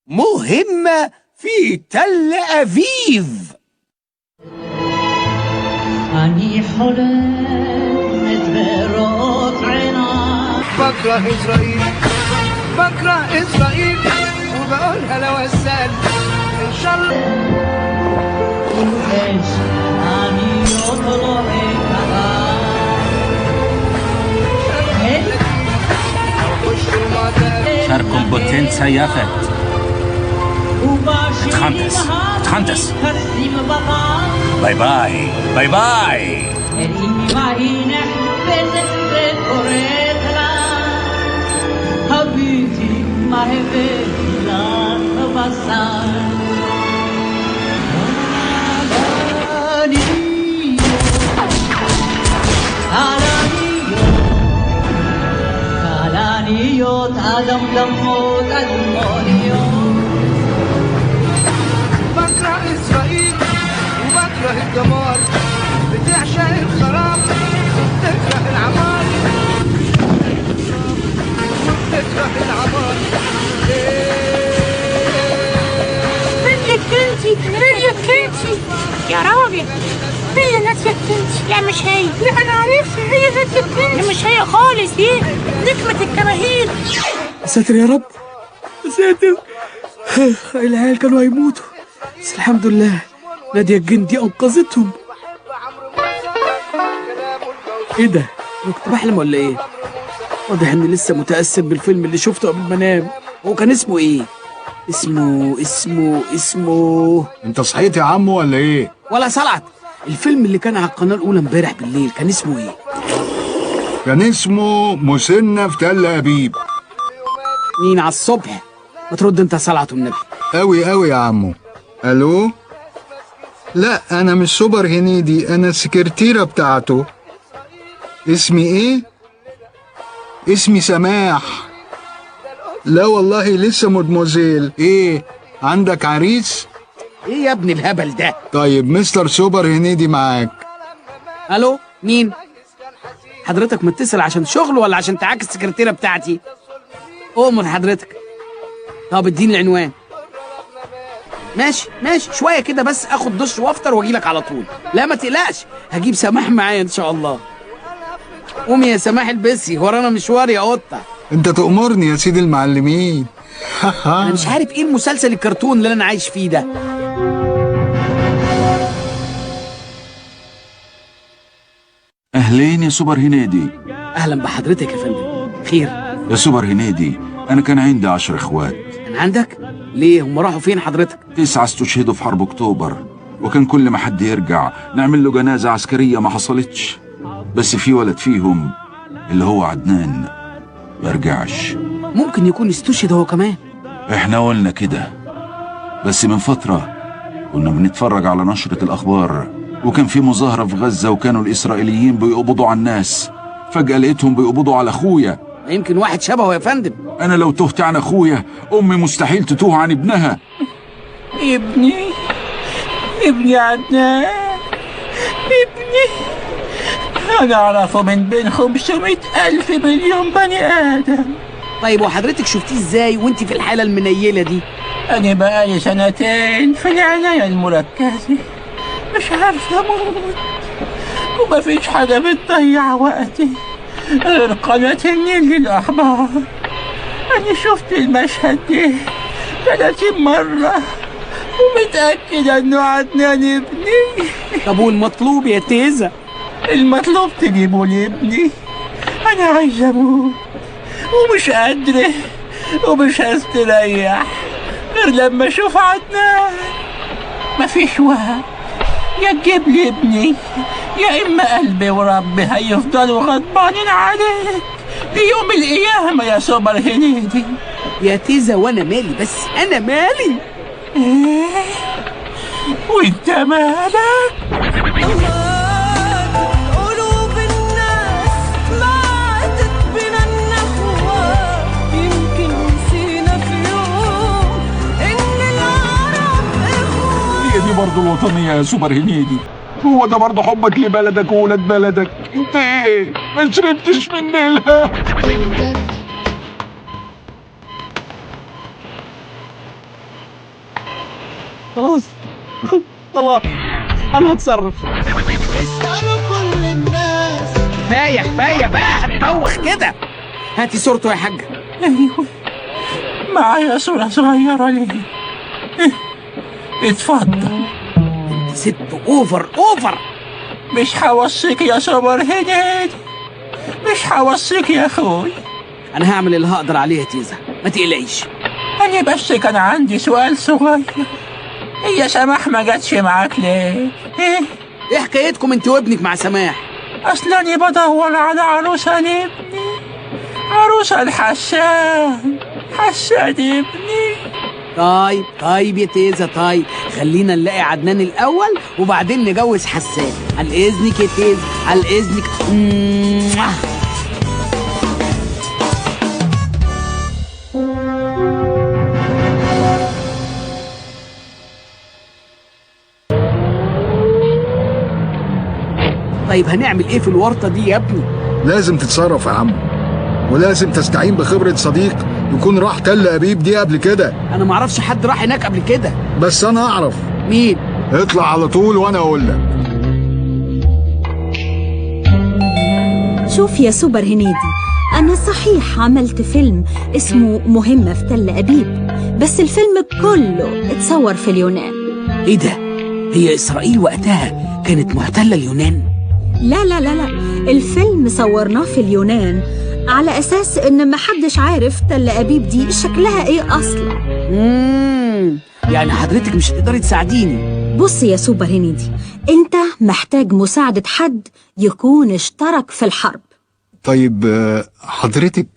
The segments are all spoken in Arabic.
مهمة في تل أبيب. أني حلمت برات عناك، بكره إسرائيل بكره إسرائيل وبقولها لو أسأل إن شاء الله. إيش أني يطلعك شاركم بوتنسا يافت تخنتس باي باي باي باي. آدم دموت المونيوت. بكره إسرائيل وبكره الدمار، بتعشق الخراب وبتكره العمار وبتكره العمار. ريك انتي يا راجل، هي ناسية انتي. لا مش هي، لا انا عرفت هي ناسية انتي. لا مش هي خالص، دي نجمة الجماهير. يا ساتر يا رب، يا ساتر. العيال كانوا هيموتوا بس الحمد لله نادية الجندي انقذتهم. ايه ده؟ انا كنت بحلم ولا ايه؟ واضح اني لسه متأثر بالفيلم اللي شفته قبل ما انام. هو كان اسمه ايه؟ اسمه انت صحيت يا عمو ولا ايه؟ ولا صلعت. الفيلم اللي كان على القناة الأولى امبارح بالليل كان اسمه ايه؟ كان اسمه مسنة في تل أبيب. مين على الصبح؟ ما ترد انت يا صلعت والنبي. قوي قوي يا عمو. الو؟ لا انا مش سوبر هنيدي، انا السكرتيرة بتاعته. اسمي ايه؟ اسمي سماح. لا والله لسه مدموزيل. ايه عندك عريس؟ ايه يا ابني الهبل ده؟ طيب مستر سوبر هنيدي معاك. الو مين؟ حضرتك متصل عشان شغل ولا عشان تعاكس السكرتيرة بتاعتي؟ أؤمر حضرتك. طب اديني العنوان. ماشي شوية كده بس اخد دش وافطر واجيلك على طول. لا ما تقلقش، هجيب سماح معايا ان شاء الله. قومي يا سماح البسي، ورانا مشوار يا قطة. انت تأمرني يا سيدي المعلمين. انا مش عارف ايه المسلسل الكرتون اللي انا عايش فيه ده. أهلين يا سوبر هنيدي. اهلا بحضرتك يا فندم. خير يا سوبر هنيدي، أنا كان عندي 10 إخوات. كان عندك؟ ليه هم راحوا فين حضرتك؟ 9 استشهدوا في حرب أكتوبر، وكان كل ما حد يرجع نعمل له جنازة عسكرية ما حصلتش. بس في ولد فيهم اللي هو عدنان ما رجعش. ممكن يكون استشهد هو كمان. احنا قلنا كده، بس من فترة كنا بنتفرج على نشرة الأخبار وكان في مظاهرة في غزة وكانوا الإسرائيليين بيقبضوا على الناس. فجأة لقيتهم بيقبضوا على أخويا. يمكن واحد شبهه يا فندم. أنا لو تهت عن أخويا أمي مستحيل تتوه عن ابنها. ابني عدنان، ابني أنا أعرفه من بين 500,000 مليون بني آدم. طيب وحضرتك شفتيه ازاي وانت في الحالة المنيلة دي؟ أنا بقالي 2 في العناية المركزة، مش عارفة أموت، ومفيش حاجة بتضيع وقتي غير قناة النيل للأخبار. أنا شفت المشهد ده 30 مرة ومتأكدة إنه عدنان ابني. طب والمطلوب يا تيزة؟ المطلوب تجيبوا لي ابني. أنا عايزة أموت ومش قادرة ومش هستريح غير لما أشوف عدنان. مفيش وقت، يا تجيب لي ابني يا إما قلبي وربي هيفضلوا غضبانين عليك ليوم القيامة يا سوبر هنيدي. يا تيزة وانا مالي؟ بس انا مالي. ايه وانت مالك؟ قلوب الناس ماتت بنا النخوة، يمكن نسينا في يوم ان العرب اخوة. هي دي برضه الوطنية يا سوبر هنيدي؟ هو ده برضه حبك لبلدك وولاد بلدك؟ انت ايه ما شربتش من نيلها؟ خلاص خلاص انا هتصرف. كفايه كفايه بقى تطوخ كده. هاتي صورته يا حاجه. ايوه معايا صورة صغيرة ليه؟ اتفضل. انت ست اوفر اوفر. مش هوصيك يا سوبر هنيدي، مش هوصيك يا اخوي. انا هعمل اللي هقدر عليه يا تيزا، ما تقلقيش. انا بس كان عندي سؤال صغير، هي سماح ما جاتش معاك ليه؟ ايه حكايتكم انت وابنك مع سماح؟ اصلا انا بدور على عروسة لابني، عروسة الحسان، حسان ابني. طيب يا تيزا، طيب خلينا نلاقي عدنان الاول وبعدين نجوز حسان. على اذنك يا تيزا، على اذنك. طيب هنعمل ايه في الورطه دي يا ابني؟ لازم تتصرف يا عم، ولازم تستعين بخبرة صديق يكون راح تل أبيب دي قبل كده. انا معرفش حد راح هناك قبل كده. بس أنا أعرف. مين؟ اطلع على طول وأنا أقول لك. شوف يا سوبر هنيدي، أنا صحيح عملت فيلم اسمه مهمة في تل أبيب، بس الفيلم كله اتصور في اليونان. ايه ده؟ هي إسرائيل وقتها كانت محتلة اليونان؟ لا لا لا لا، الفيلم صورناه في اليونان على أساس إن محدش عارف تل أبيب دي شكلها إيه أصلا. يعني حضرتك مش هتقدري تساعديني؟ بص يا سوبر هنيدي، أنت محتاج مساعدة حد يكون اشترك في الحرب. طيب حضرتك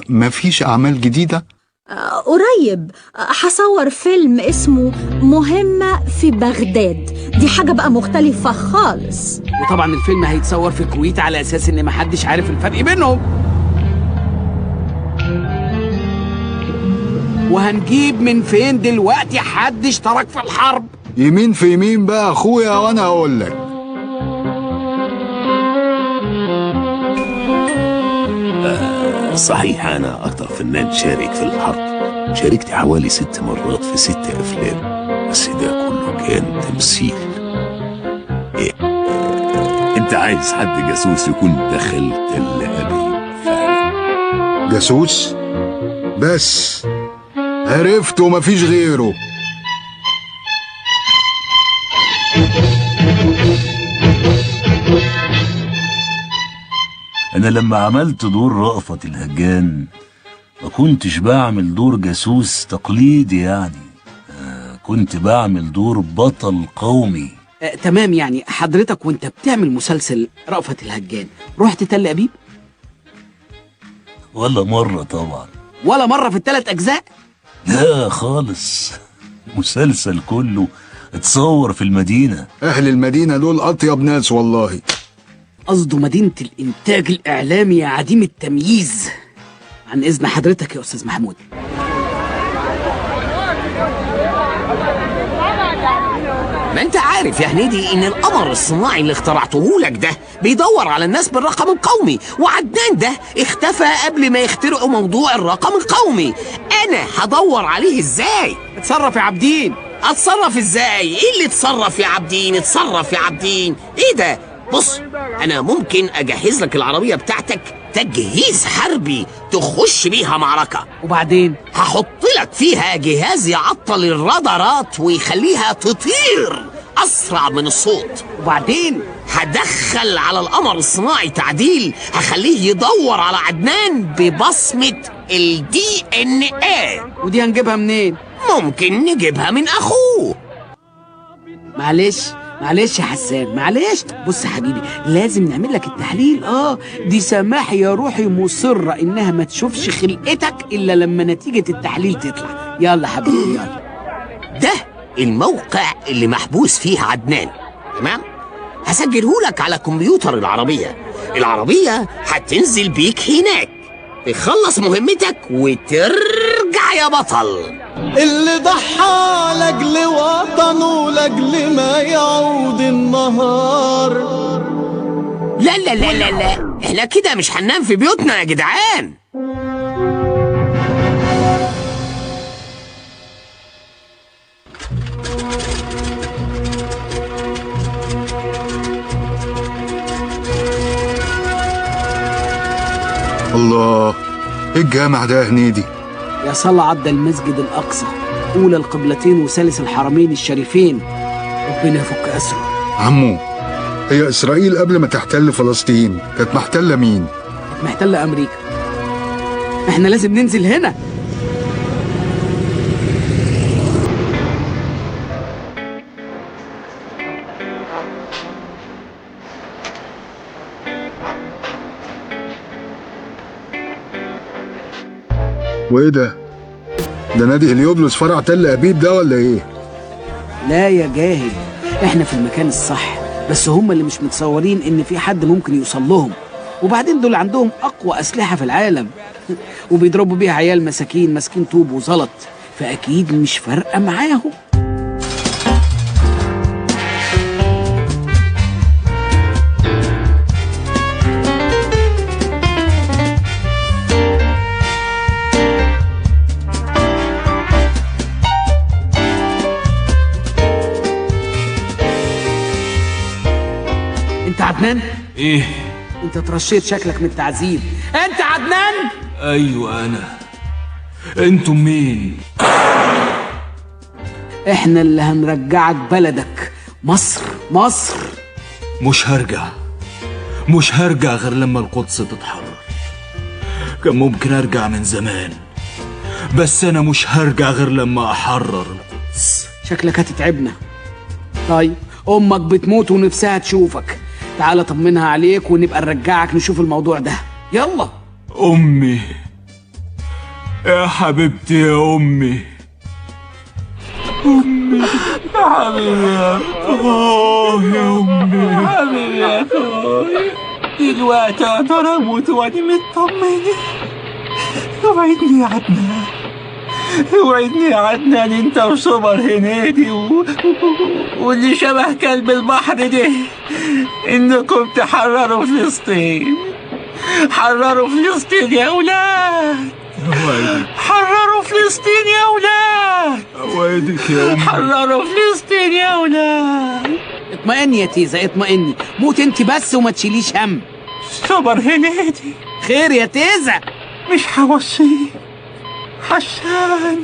مفيش أعمال جديدة؟ قريب هصور فيلم اسمه مهمة في بغداد، دي حاجة بقى مختلفة خالص. وطبعا الفيلم هيتصور في الكويت على أساس إن محدش عارف الفرق بينهم. وهنجيب من فين دلوقتي حد اشترك في الحرب؟ يمين في يمين بقى أخويا وأنا أقول لك. صحيح أنا أكتر فنان شارك في الحرب، شاركت حوالي 6 مرات في 6 أفلام، بس ده كله كان تمثيل. إيه؟ أنت عايز حد جاسوس يكون دخل تل أبيب فعلا؟ جاسوس؟ بس عرفته مفيش غيره. أنا لما عملت دور رأفت الهجان ما كنتش بعمل دور جاسوس تقليدي يعني، كنت بعمل دور بطل قومي. تمام، يعني حضرتك وانت بتعمل مسلسل رأفت الهجان رحت تل أبيب؟ ولا مرة طبعا. ولا مرة في ال3 أجزاء؟ لا خالص، مسلسل كله اتصور في المدينة. أهل المدينة دول أطيب ناس والله. قصده مدينة الإنتاج الإعلامي يا عديم التمييز. عن إذن حضرتك يا أستاذ محمود. ما انت عارف يا هنيدي ان القمر الصناعي اللي اخترعته لك ده بيدور على الناس بالرقم القومي، وعدنان ده اختفى قبل ما يخترعوا موضوع الرقم القومي. انا هدور عليه ازاي؟ اتصرف يا عابدين. اتصرف ازاي؟ ايه اللي اتصرف يا عابدين؟ اتصرف يا عابدين ايه ده؟ بص، انا ممكن اجهز لك العربية بتاعتك تجهيز حربي تخش بيها معركة، وبعدين هحط لك فيها جهاز يعطل الرادارات ويخليها تطير اسرع من الصوت، وبعدين هدخل على القمر الصناعي تعديل هخليه يدور على عدنان ببصمة الDNA. ودي هنجيبها منين؟ ممكن نجيبها من اخوه. معلش يا حسان، معلش. بص يا حبيبي، لازم نعمل لك التحليل. دي سماح يا روحي مصرة انها ما تشوفش خلقتك الا لما نتيجة التحليل تطلع. يلا حبيبي يلا. ده الموقع اللي محبوس فيه عدنان، تمام؟ هسجله لك على كمبيوتر العربية هتنزل بيك هناك، تخلص مهمتك وترجع يا بطل. اللي ضحى لاجل وطنه لاجل ما يعود النهار. لا لا لا لا لا، احنا كده مش هننام في بيوتنا يا جدعان. الله، ايه الجامع ده يا هنيدي؟ يا صلى عبد المسجد الأقصى، أولى القبلتين وثالث الحرمين الشريفين، ربنا يفك أسره. عمو، هي إسرائيل قبل ما تحتل فلسطين كانت محتلة مين؟ كانت محتلة أمريكا. احنا لازم ننزل هنا. وايه ده؟ ده نادي هليوبلس فرع تل أبيب ده ولا ايه؟ لا يا جاهل، احنا في المكان الصح، بس هم اللي مش متصورين ان في حد ممكن يوصل لهم. وبعدين دول عندهم اقوى اسلحه في العالم وبيضربوا بيها عيال مساكين ماسكين طوب وزلط، فاكيد مش فارقه معاهم. انت عدنان؟ ايه؟ انت اترشيت شكلك من التعذيب. انت عدنان؟ ايوه انا. انتم مين؟ احنا اللي هنرجعك بلدك مصر. مصر مش هرجع غير لما القدس تتحرر. كان ممكن ارجع من زمان، بس انا مش هرجع غير لما احرر القدس. شكلك هتتعبنا. طيب امك بتموت ونفسها تشوفك، تعال طمنها عليك ونبقى نرجعك نشوف الموضوع ده. يلا. امي يا حبيبتي، يا امي يا حبيبي يا امي، يا حبيبي يا اخوي. دلوقتي اقدر اموت وانا مطمن. اوعدني يا عدنان، اوعدني يا عدنان، انت وسوبر هنيدي واللي شبه كلب البحر ده، انكم تحرروا فلسطين. حرروا فلسطين يا اولاد، حرروا فلسطين يا اولاد، اوعدك يا امي، حرروا فلسطين يا اولاد. اطمئني يا تيزة، اطمئني، موت انت بس وما تشيليش هم. سوبر هنيدي. خير يا تيزة؟ مش هوصيه، حشان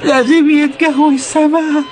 لازم يتجوز سماء.